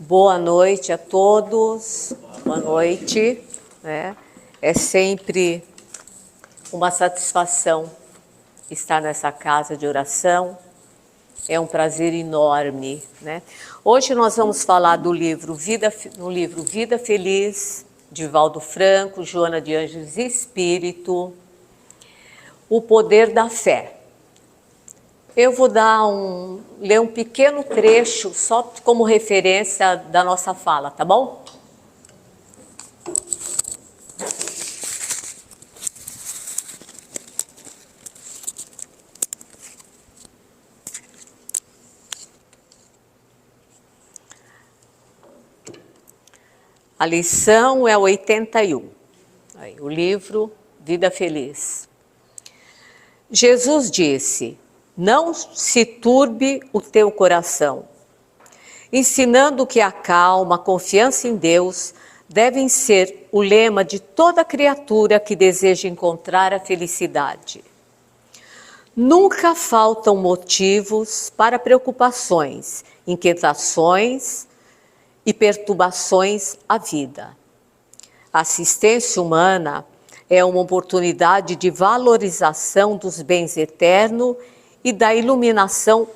Boa noite a todos, boa noite. É sempre uma satisfação estar nessa casa de oração, é um prazer enorme. Hoje nós vamos falar do livro Vida Feliz, de Valdo Franco, Joana de Ângeles Espírito, o poder da fé. Eu vou ler um pequeno trecho, só como referência da nossa fala, tá bom? A lição é 81, o livro Vida Feliz. Jesus disse: não se turbe o teu coração, ensinando que a calma, a confiança em Deus devem ser o lema de toda criatura que deseja encontrar a felicidade. Nunca faltam motivos para preocupações, inquietações e perturbações à vida. A assistência humana é uma oportunidade de valorização dos bens eternos e da iluminação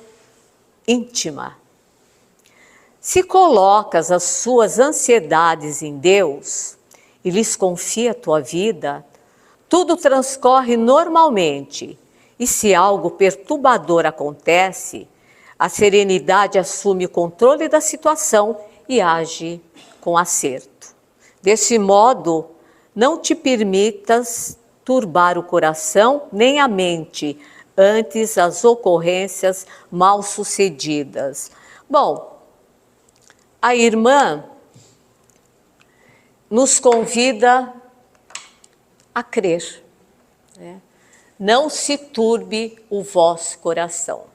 íntima. Se colocas as suas ansiedades em Deus e lhes confia a tua vida, tudo transcorre normalmente, e se algo perturbador acontece, a serenidade assume o controle da situação e age com acerto. Desse modo, não te permitas turbar o coração nem a mente, antes as ocorrências mal sucedidas. Bom, a irmã nos convida a crer. Não se turbe o vosso coração.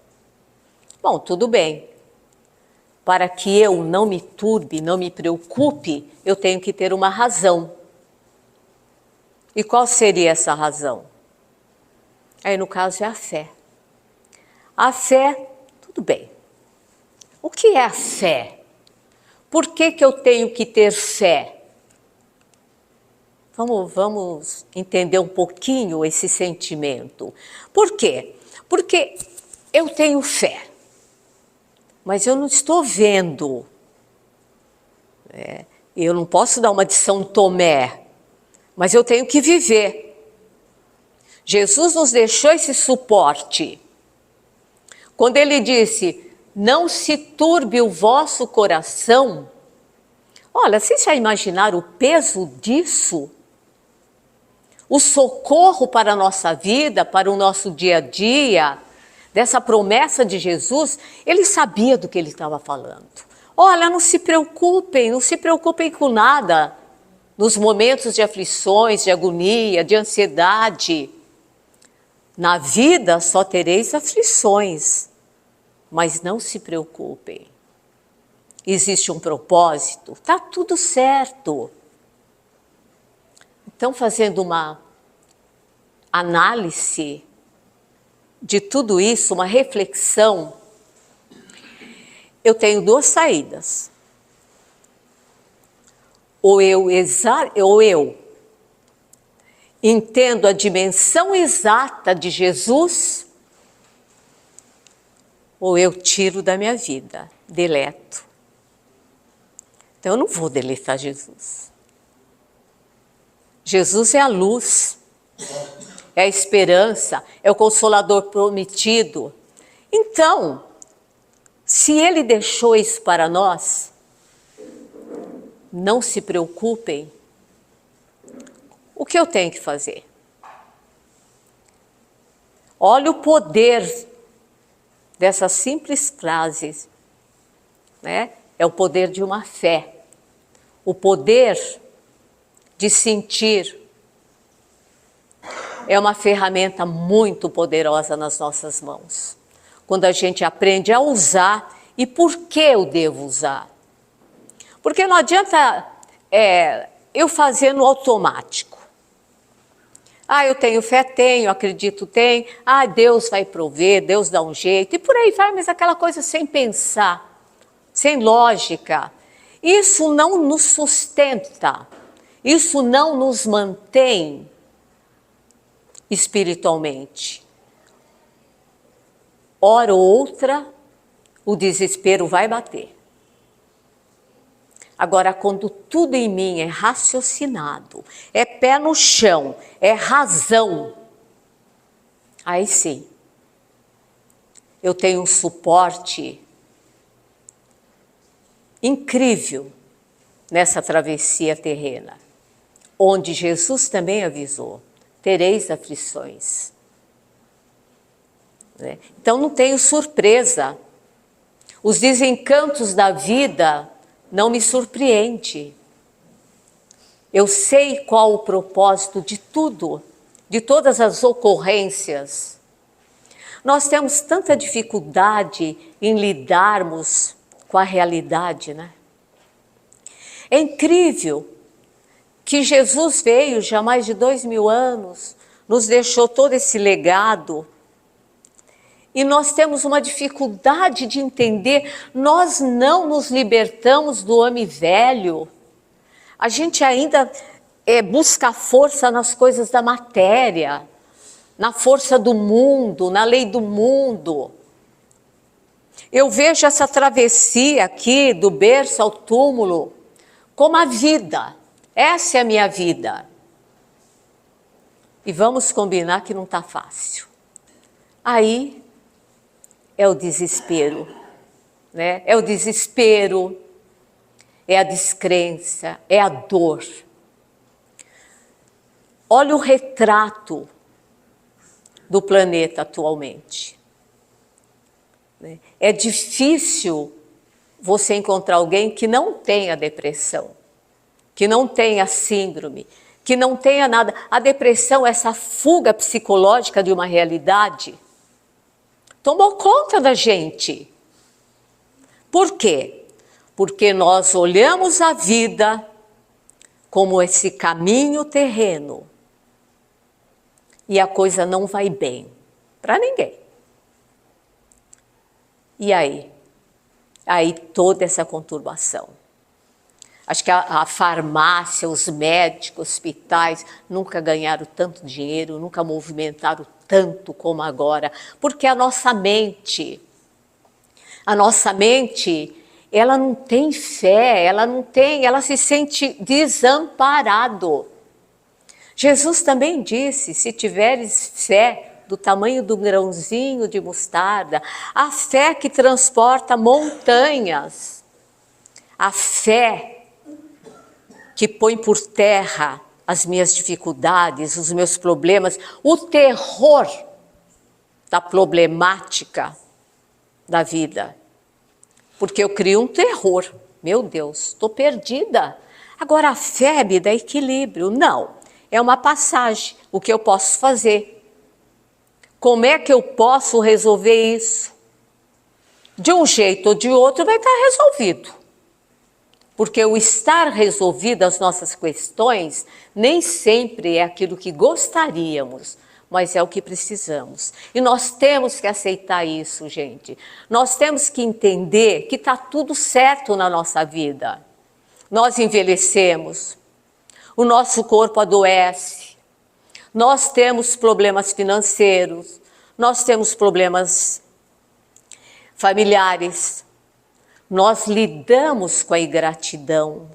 Bom, tudo bem. Para que eu não me turbe, não me preocupe, eu tenho que ter uma razão. E qual seria essa razão? Aí, no caso, é a fé. A fé, tudo bem. O que é a fé? Por que eu tenho que ter fé? Vamos entender um pouquinho esse sentimento. Por quê? Porque eu tenho fé, mas eu não estou vendo. Eu não posso dar uma de São Tomé, mas eu tenho que viver. Jesus nos deixou esse suporte. Quando ele disse, não se turbe o vosso coração. Olha, vocês já imaginaram o peso disso? O socorro para a nossa vida, para o nosso dia a dia, dessa promessa de Jesus, ele sabia do que ele estava falando. Olha, não se preocupem com nada. Nos momentos de aflições, de agonia, de ansiedade. Na vida só tereis aflições, mas não se preocupem. Existe um propósito, está tudo certo. Então, fazendo uma análise de tudo isso, uma reflexão, eu tenho duas saídas. Ou eu entendo a dimensão exata de Jesus, ou eu tiro da minha vida, deleto. Então eu não vou deletar Jesus. Jesus é a luz, é a esperança, é o Consolador prometido. Então, se Ele deixou isso para nós, não se preocupem. O que eu tenho que fazer? Olha o poder dessas simples frases, É o poder de uma fé, o poder de sentir. É uma ferramenta muito poderosa nas nossas mãos. Quando a gente aprende a usar, e por que eu devo usar? Porque não adianta eu fazer no automático. Eu tenho fé, tenho, acredito, tenho. Deus vai prover, Deus dá um jeito. E por aí vai, mas aquela coisa sem pensar, sem lógica. Isso não nos sustenta, isso não nos mantém espiritualmente. Hora ou outra, o desespero vai bater. Agora, quando tudo em mim é raciocinado, é pé no chão, é razão, aí sim, eu tenho um suporte incrível nessa travessia terrena, onde Jesus também avisou, tereis aflições. Então não tenho surpresa, os desencantos da vida não me surpreendem. Eu sei qual o propósito de tudo, de todas as ocorrências. Nós temos tanta dificuldade em lidarmos com a realidade, né? É incrível que Jesus veio já há mais de 2000 anos, nos deixou todo esse legado, e nós temos uma dificuldade de entender, nós não nos libertamos do homem velho, a gente ainda busca força nas coisas da matéria, na força do mundo, na lei do mundo. Eu vejo essa travessia aqui, do berço ao túmulo, como a vida. Essa é a minha vida. E vamos combinar que não está fácil. Aí é o desespero, né? É o desespero, é a descrença, é a dor. Olha o retrato do planeta atualmente. É difícil você encontrar alguém que não tenha depressão, que não tenha síndrome, que não tenha nada. A depressão, essa fuga psicológica de uma realidade, tomou conta da gente. Por quê? Porque nós olhamos a vida como esse caminho terreno e a coisa não vai bem para ninguém. E aí? Aí toda essa conturbação. Acho que a farmácia, os médicos, hospitais nunca ganharam tanto dinheiro, nunca movimentaram tanto como agora, porque a nossa mente, ela não tem fé, ela se sente desamparado. Jesus também disse, se tiveres fé do tamanho do grãozinho de mostarda, a fé que transporta montanhas, a fé que põe por terra as minhas dificuldades, os meus problemas, o terror da problemática da vida. Porque eu crio um terror. Meu Deus, estou perdida. Agora a fé me dá equilíbrio. Não, é uma passagem. O que eu posso fazer? Como é que eu posso resolver isso? De um jeito ou de outro vai estar resolvido. Porque o estar resolvido as nossas questões nem sempre é aquilo que gostaríamos, mas é o que precisamos. E nós temos que aceitar isso, gente. Nós temos que entender que está tudo certo na nossa vida. Nós envelhecemos, o nosso corpo adoece, nós temos problemas financeiros, nós temos problemas familiares, nós lidamos com a ingratidão.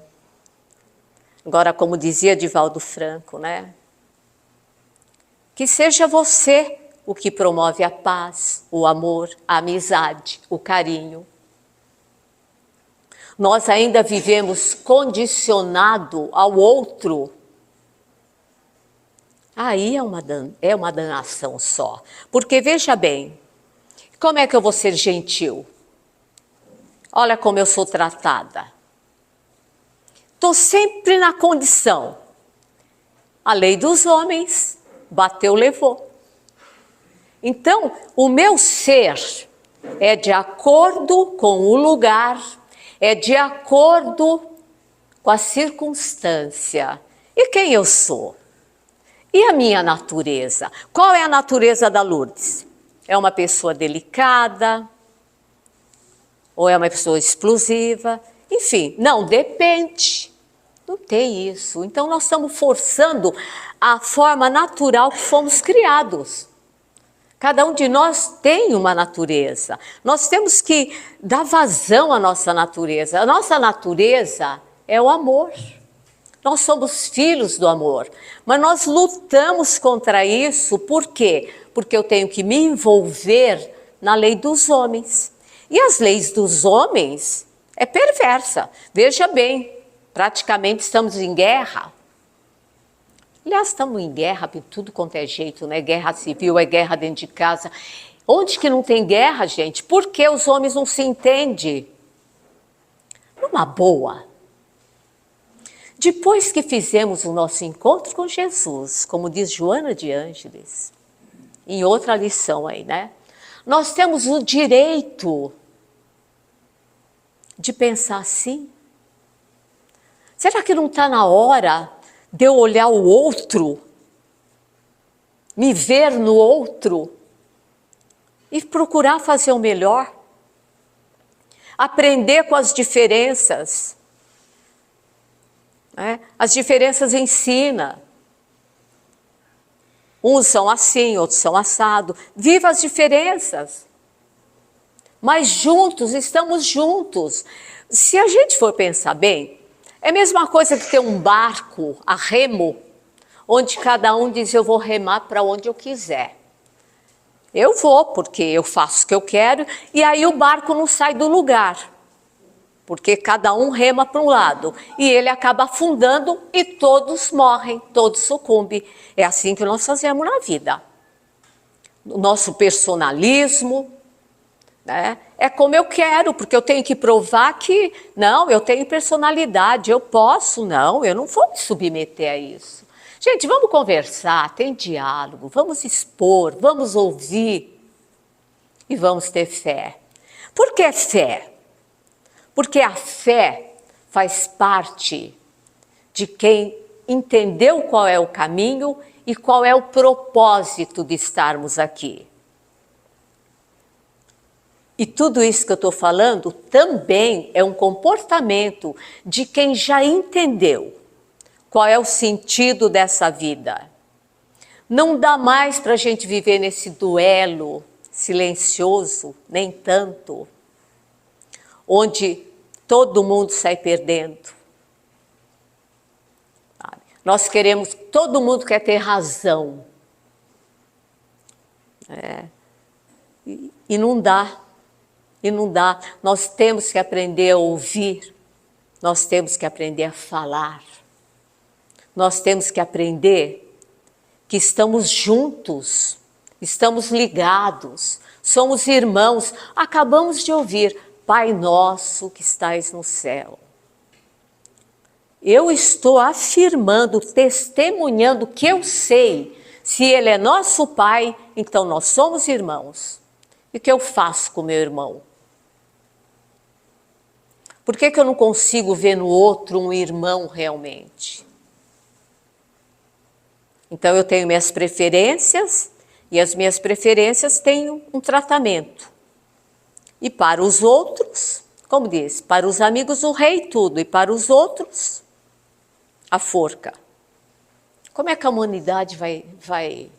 Agora, como dizia Divaldo Franco, né? Que seja você o que promove a paz, o amor, a amizade, o carinho. Nós ainda vivemos condicionado ao outro. Aí é uma danação só. Porque veja bem, como é que eu vou ser gentil? Olha como eu sou tratada. Estou sempre na condição. A lei dos homens, bateu, levou. Então, o meu ser é de acordo com o lugar, é de acordo com a circunstância. E quem eu sou? E a minha natureza? Qual é a natureza da Lourdes? É uma pessoa delicada? Ou é uma pessoa explosiva? Enfim, não, depende. Não tem isso. Então nós estamos forçando a forma natural que fomos criados. Cada um de nós tem uma natureza. Nós temos que dar vazão à nossa natureza. A nossa natureza é o amor. Nós somos filhos do amor. Mas nós lutamos contra isso. Por quê? Porque eu tenho que me envolver na lei dos homens. E as leis dos homens é perversa. Veja bem, praticamente estamos em guerra. Aliás, estamos em guerra de tudo quanto é jeito, né? Guerra civil, é guerra dentro de casa. Onde que não tem guerra, gente? Por que os homens não se entendem? Numa boa. Depois que fizemos o nosso encontro com Jesus, como diz Joana de Ângeles, em outra lição aí, né? Nós temos o direito de pensar assim. Será que não está na hora de eu olhar o outro, me ver no outro e procurar fazer o melhor? Aprender com as diferenças. Né? As diferenças ensinam. Uns são assim, outros são assado. Viva as diferenças. Mas juntos, estamos juntos. Se a gente for pensar bem, é a mesma coisa que ter um barco a remo, onde cada um diz, eu vou remar para onde eu quiser. Eu vou, porque eu faço o que eu quero, e aí o barco não sai do lugar. Porque cada um rema para um lado, e ele acaba afundando e todos morrem, todos sucumbem. É assim que nós fazemos na vida. O nosso personalismo, né? É como eu quero, porque eu tenho que provar que, não, eu tenho personalidade, eu posso, não, eu não vou me submeter a isso. Gente, vamos conversar, tem diálogo, vamos expor, vamos ouvir e vamos ter fé. Por que fé? Porque a fé faz parte de quem entendeu qual é o caminho e qual é o propósito de estarmos aqui. E tudo isso que eu estou falando também é um comportamento de quem já entendeu qual é o sentido dessa vida. Não dá mais para a gente viver nesse duelo silencioso, nem tanto, onde todo mundo sai perdendo. Nós queremos, todo mundo quer ter razão. E não dá. E não dá. Nós temos que aprender a ouvir. Nós temos que aprender a falar. Nós temos que aprender que estamos juntos, estamos ligados, somos irmãos. Acabamos de ouvir, Pai nosso que estais no céu. Eu estou afirmando, testemunhando que eu sei. Se Ele é nosso Pai, então nós somos irmãos. E o que eu faço com meu irmão? Por que eu não consigo ver no outro um irmão realmente? Então eu tenho minhas preferências e as minhas preferências têm um tratamento. E para os outros, como diz, para os amigos o rei tudo e para os outros a forca. Como é que a humanidade vai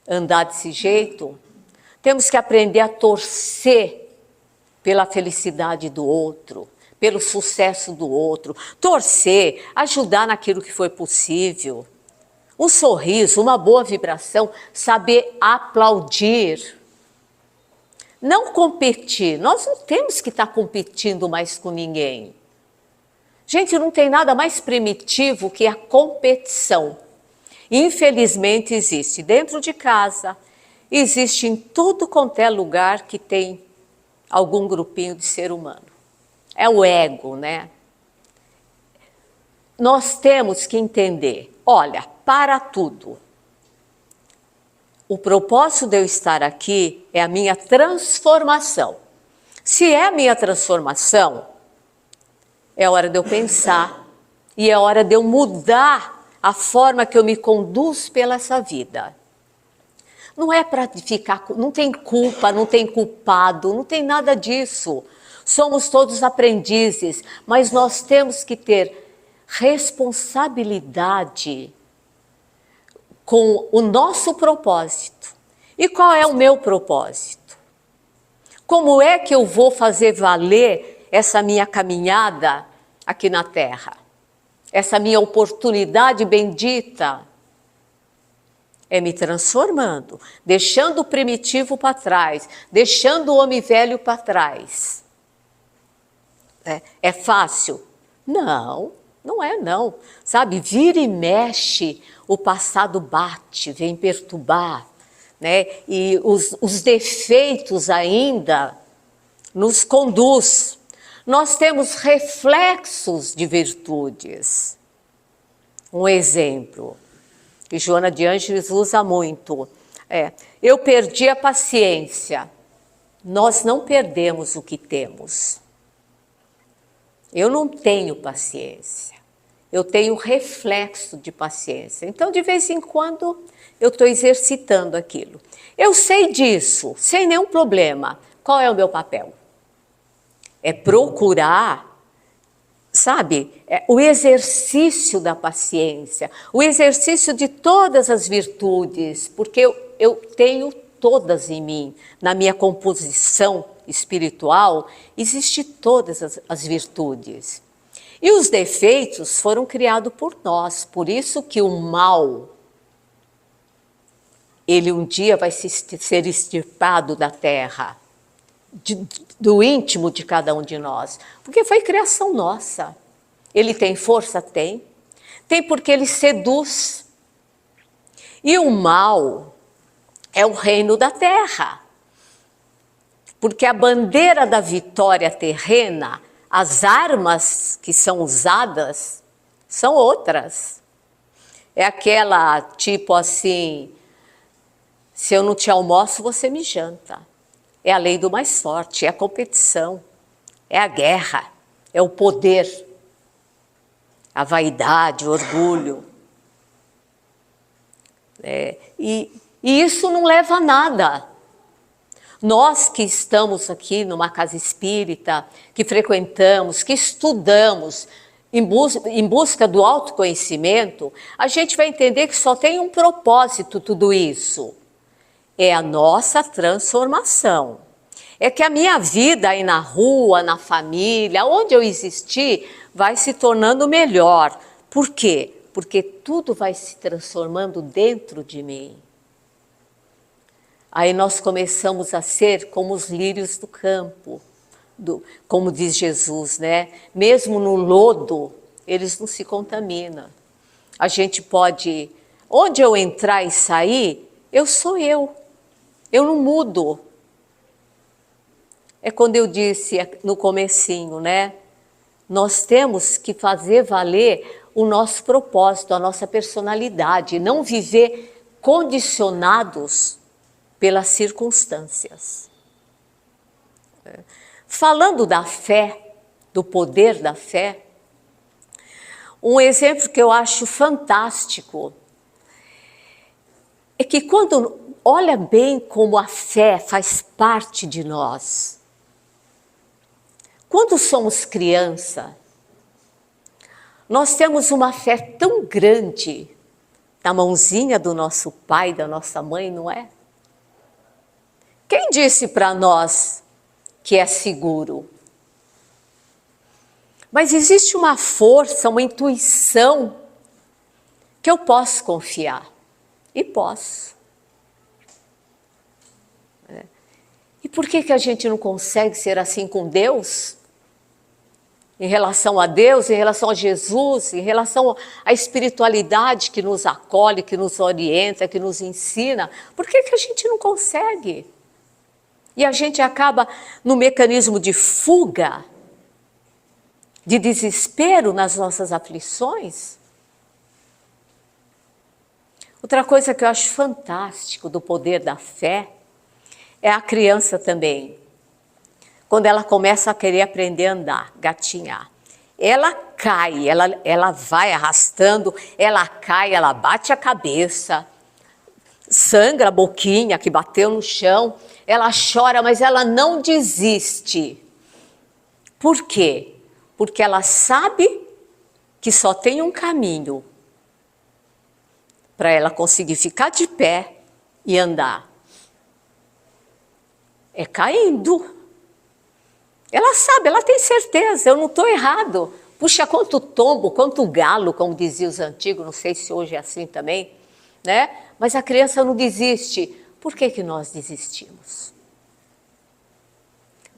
andar desse jeito? Temos que aprender a torcer pela felicidade do outro, pelo sucesso do outro. Torcer, ajudar naquilo que foi possível. Um sorriso, uma boa vibração, saber aplaudir. Não competir. Nós não temos que estar competindo mais com ninguém. Gente, não tem nada mais primitivo que a competição. Infelizmente existe dentro de casa, existe em tudo quanto é lugar que tem algum grupinho de ser humano. É o ego, né? Nós temos que entender, olha, para tudo. O propósito de eu estar aqui é a minha transformação. Se é a minha transformação, é hora de eu pensar e é hora de eu mudar a forma que eu me conduzo pela essa vida. Não é para ficar, não tem culpa, não tem culpado, não tem nada disso. Somos todos aprendizes, mas nós temos que ter responsabilidade com o nosso propósito. E qual é o meu propósito? Como é que eu vou fazer valer essa minha caminhada aqui na Terra? Essa minha oportunidade bendita? É me transformando, deixando o primitivo para trás, deixando o homem velho para trás. É fácil? Não, não é não. Sabe, vira e mexe, o passado bate, vem perturbar, né? E os defeitos ainda nos conduz. Nós temos reflexos de virtudes. Um exemplo que Joana de Ângeles usa muito. Eu perdi a paciência. Nós não perdemos o que temos. Eu não tenho paciência. Eu tenho reflexo de paciência. Então, de vez em quando, eu estou exercitando aquilo. Eu sei disso, sem nenhum problema. Qual é o meu papel? É procurar, sabe, o exercício da paciência, o exercício de todas as virtudes, porque eu tenho todas em mim, na minha composição espiritual, existem todas as virtudes. E os defeitos foram criados por nós, por isso que o mal, ele um dia vai ser extirpado da terra, do íntimo de cada um de nós, porque foi criação nossa. Ele tem força? Tem. Tem porque ele seduz. E o mal é o reino da terra. Porque a bandeira da vitória terrena, as armas que são usadas, são outras. É aquela tipo assim, se eu não te almoço, você me janta. É a lei do mais forte, é a competição, é a guerra, é o poder, a vaidade, o orgulho. E isso não leva a nada. Nós que estamos aqui numa casa espírita, que frequentamos, que estudamos em busca do autoconhecimento, a gente vai entender que só tem um propósito tudo isso. É a nossa transformação. É que a minha vida aí na rua, na família, onde eu existir, vai se tornando melhor. Por quê? Porque tudo vai se transformando dentro de mim. Aí nós começamos a ser como os lírios do campo, como diz Jesus, né? Mesmo no lodo, eles não se contaminam. A gente pode, onde eu entrar e sair, eu sou eu não mudo. É quando eu disse no comecinho, né? Nós temos que fazer valer o nosso propósito, a nossa personalidade, não viver condicionados pelas circunstâncias. Falando da fé, do poder da fé, um exemplo que eu acho fantástico é que quando olha bem como a fé faz parte de nós. Quando somos criança, nós temos uma fé tão grande na mãozinha do nosso pai, da nossa mãe, não é? Quem disse para nós que é seguro? Mas existe uma força, uma intuição que eu posso confiar. E posso. E por que a gente não consegue ser assim com Deus? Em relação a Deus, em relação a Jesus, em relação à espiritualidade que nos acolhe, que nos orienta, que nos ensina. Por que a gente não consegue? E a gente acaba no mecanismo de fuga, de desespero nas nossas aflições. Outra coisa que eu acho fantástico do poder da fé é a criança também. Quando ela começa a querer aprender a andar, gatinhar. Ela cai, ela vai arrastando, ela cai, ela bate a cabeça, sangra a boquinha que bateu no chão, ela chora, mas ela não desiste. Por quê? Porque ela sabe que só tem um caminho para ela conseguir ficar de pé e andar. É caindo. Ela sabe, ela tem certeza, eu não estou errado. Puxa, quanto tombo, quanto galo, como diziam os antigos, não sei se hoje é assim também, né? Mas a criança não desiste. Por que que nós desistimos?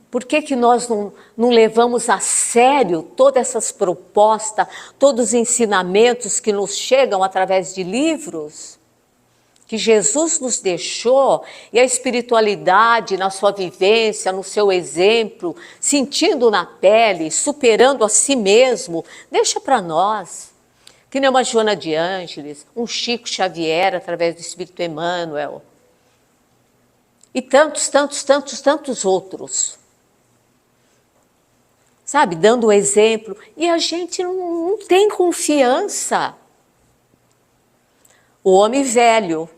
Por que que nós não levamos a sério todas essas propostas, todos os ensinamentos que nos chegam através de livros? Que Jesus nos deixou, e a espiritualidade na sua vivência, no seu exemplo, sentindo na pele, superando a si mesmo, deixa para nós. Que nem uma Joana de Ângeles, um Chico Xavier através do Espírito Emmanuel. E tantos outros. Sabe, dando o exemplo. E a gente não tem confiança. O homem velho,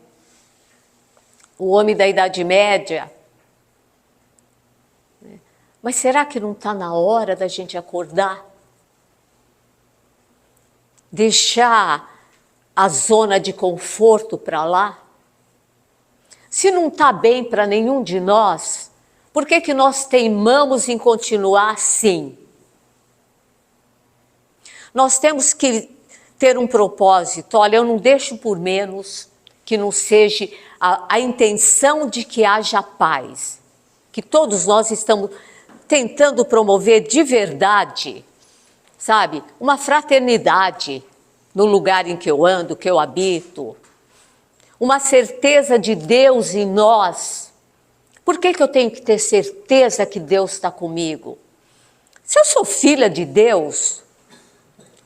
o homem da Idade Média. Mas será que não está na hora da gente acordar? Deixar a zona de conforto para lá? Se não está bem para nenhum de nós, por que que nós teimamos em continuar assim? Nós temos que ter um propósito. Olha, eu não deixo por menos que não seja a intenção de que haja paz. Que todos nós estamos tentando promover de verdade, sabe? Uma fraternidade no lugar em que eu ando, que eu habito. Uma certeza de Deus em nós. Por que que eu tenho que ter certeza que Deus está comigo? Se eu sou filha de Deus,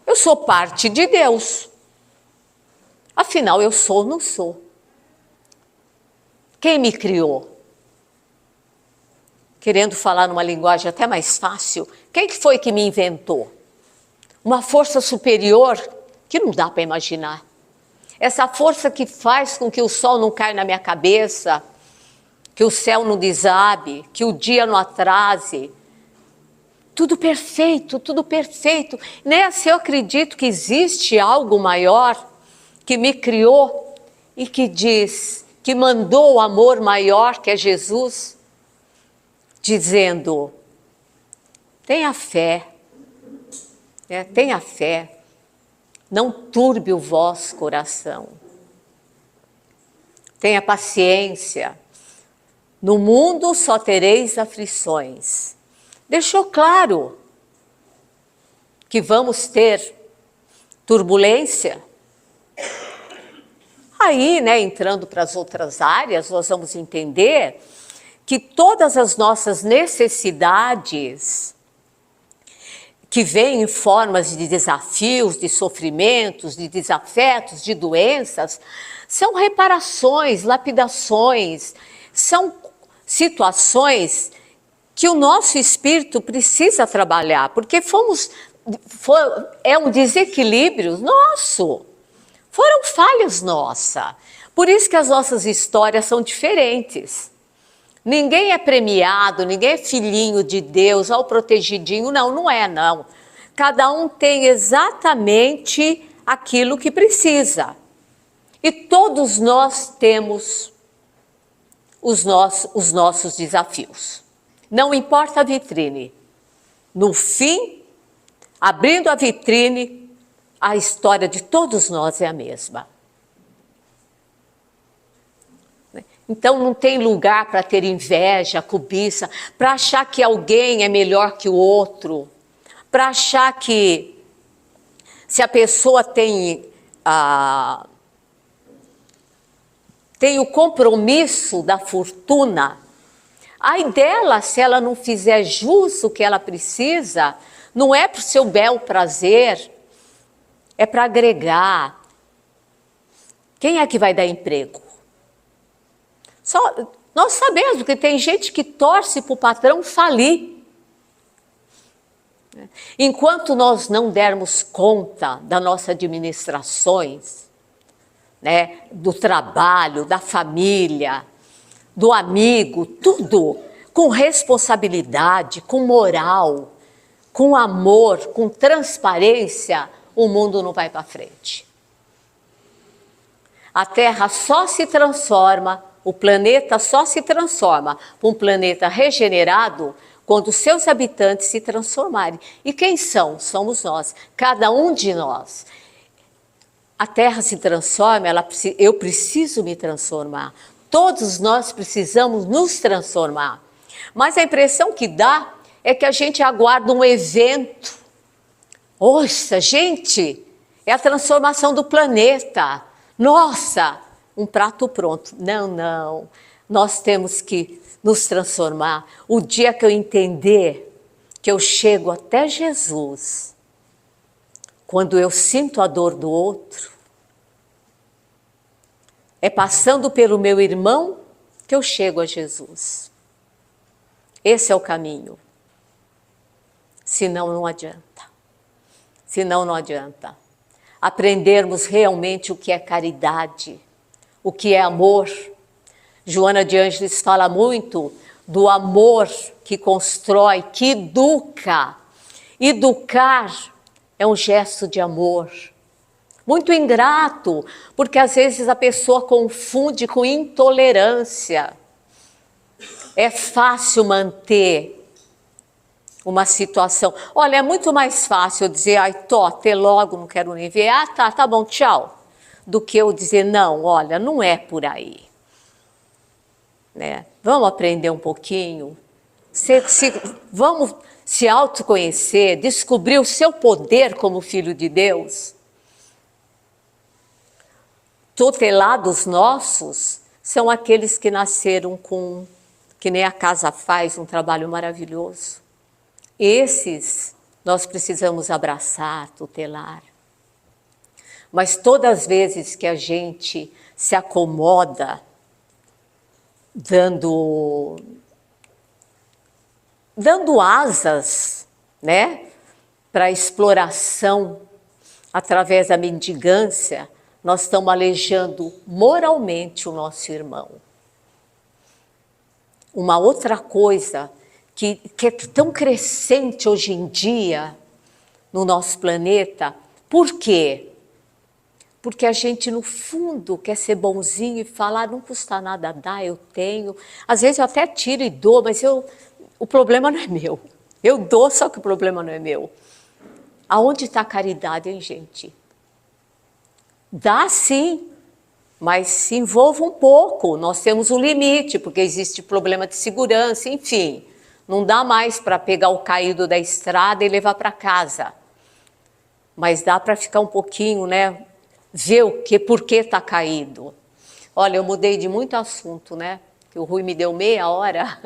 eu sou parte de Deus. Afinal, eu sou ou não sou? Quem me criou? Querendo falar numa linguagem até mais fácil, quem que foi que me inventou? Uma força superior que não dá para imaginar. Essa força que faz com que o sol não caia na minha cabeça, que o céu não desabe, que o dia não atrase. Tudo perfeito, tudo perfeito. Nessa eu acredito que existe algo maior que me criou e que diz, que mandou o amor maior que é Jesus, dizendo, tenha fé, tenha fé, não turbe o vosso coração. Tenha paciência, no mundo só tereis aflições. Deixou claro que vamos ter turbulência. Aí, né, entrando para as outras áreas, nós vamos entender que todas as nossas necessidades que vêm em formas de desafios, de sofrimentos, de desafetos, de doenças, são reparações, lapidações, são situações que o nosso espírito precisa trabalhar, porque é um desequilíbrio nosso, foram falhas nossas. Por isso que as nossas histórias são diferentes. Ninguém é premiado, ninguém é filhinho de Deus, ó, protegidinho, não é. Cada um tem exatamente aquilo que precisa. E todos nós temos os nossos desafios. Não importa a vitrine. No fim, abrindo a vitrine, a história de todos nós é a mesma. Então não tem lugar para ter inveja, cobiça, para achar que alguém é melhor que o outro, para achar que se a pessoa tem o compromisso da fortuna, ai dela se ela não fizer jus o que ela precisa, não é para o seu bel prazer, é para agregar. Quem é que vai dar emprego? Nós sabemos que tem gente que torce para o patrão falir. Enquanto nós não dermos conta das nossas administrações, né, do trabalho, da família, do amigo, tudo com responsabilidade, com moral, com amor, com transparência, o mundo não vai para frente. A Terra só se transforma, o planeta só se transforma para um planeta regenerado quando os seus habitantes se transformarem. E quem são? Somos nós, cada um de nós. A Terra se transforma, eu preciso me transformar. Todos nós precisamos nos transformar. Mas a impressão que dá é que a gente aguarda um evento. Nossa, gente, é a transformação do planeta. Nossa, um prato pronto. Não, não. Nós temos que nos transformar. O dia que eu entender que eu chego até Jesus, quando eu sinto a dor do outro, é passando pelo meu irmão que eu chego a Jesus. Esse é o caminho. Senão não adianta. Senão não adianta. Aprendermos realmente o que é caridade, o que é amor. Joana de Ângeles fala muito do amor que constrói, que educa. Educar é um gesto de amor. Muito ingrato, porque às vezes a pessoa confunde com intolerância. É fácil manter uma situação. Olha, é muito mais fácil eu dizer, ai, tô, até logo, não quero nem ver, ah, tá bom, tchau, do que eu dizer, não, olha, não é por aí. Né? Vamos aprender um pouquinho, vamos se autoconhecer, descobrir o seu poder como filho de Deus. Tutelados nossos são aqueles que nasceram com, que nem a casa faz, um trabalho maravilhoso. Esses nós precisamos abraçar, tutelar. Mas todas as vezes que a gente se acomoda, dando asas, né, para a exploração através da mendigância, nós estamos aleijando moralmente o nosso irmão. Uma outra coisa que é tão crescente hoje em dia no nosso planeta, por quê? Porque a gente, no fundo, quer ser bonzinho e falar, não custa nada dar, eu tenho. Às vezes eu até tiro e dou, mas o problema não é meu. Eu dou, só que o problema não é meu. Aonde está a caridade, hein, gente? Dá sim, mas se envolva um pouco. Nós temos um limite, porque existe problema de segurança, enfim. Não dá mais para pegar o caído da estrada e levar para casa. Mas dá para ficar um pouquinho, né? Ver por que está caído. Olha, eu mudei de muito assunto, né? Que o Rui me deu meia hora.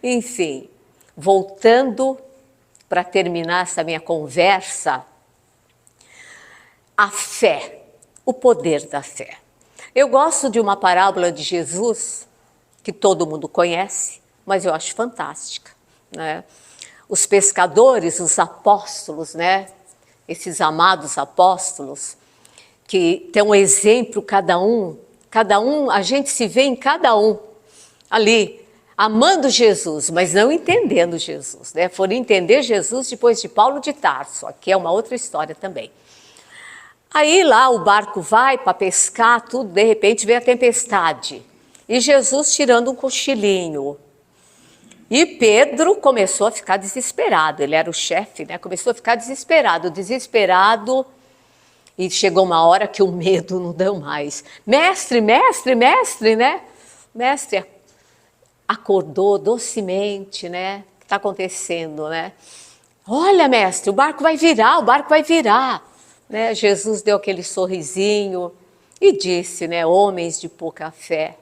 Enfim, voltando para terminar essa minha conversa, a fé, o poder da fé. Eu gosto de uma parábola de Jesus, que todo mundo conhece, mas eu acho fantástica, né? Os pescadores, os apóstolos, né? Esses amados apóstolos, que tem um exemplo cada um, a gente se vê em cada um, ali, amando Jesus, mas não entendendo Jesus, né? Foram entender Jesus depois de Paulo de Tarso, aqui é uma outra história também. Aí lá o barco vai para pescar, tudo, de repente vem a tempestade, e Jesus tirando um cochilinho. E Pedro começou a ficar desesperado, ele era o chefe, né? Começou a ficar desesperado, e chegou uma hora que o medo não deu mais. Mestre, né? Mestre acordou docemente, né? O que está acontecendo, né? Olha, mestre, o barco vai virar. Né? Jesus deu aquele sorrisinho e disse, né? Homens de pouca fé,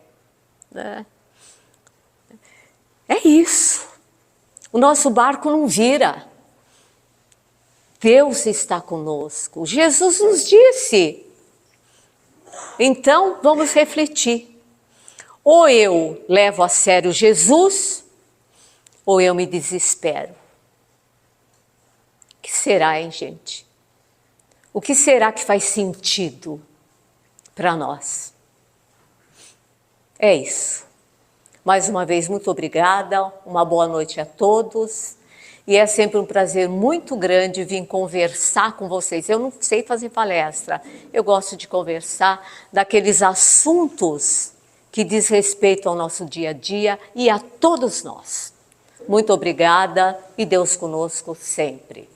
né? É isso. O nosso barco não vira. Deus está conosco. Jesus nos disse. Então, vamos refletir. Ou eu levo a sério Jesus, ou eu me desespero. O que será, hein, gente? O que será que faz sentido para nós? É isso. Mais uma vez, muito obrigada, uma boa noite a todos E é sempre um prazer muito grande vir conversar com vocês. Eu não sei fazer palestra, eu gosto de conversar daqueles assuntos que diz respeito ao nosso dia a dia e a todos nós. Muito obrigada e Deus conosco sempre.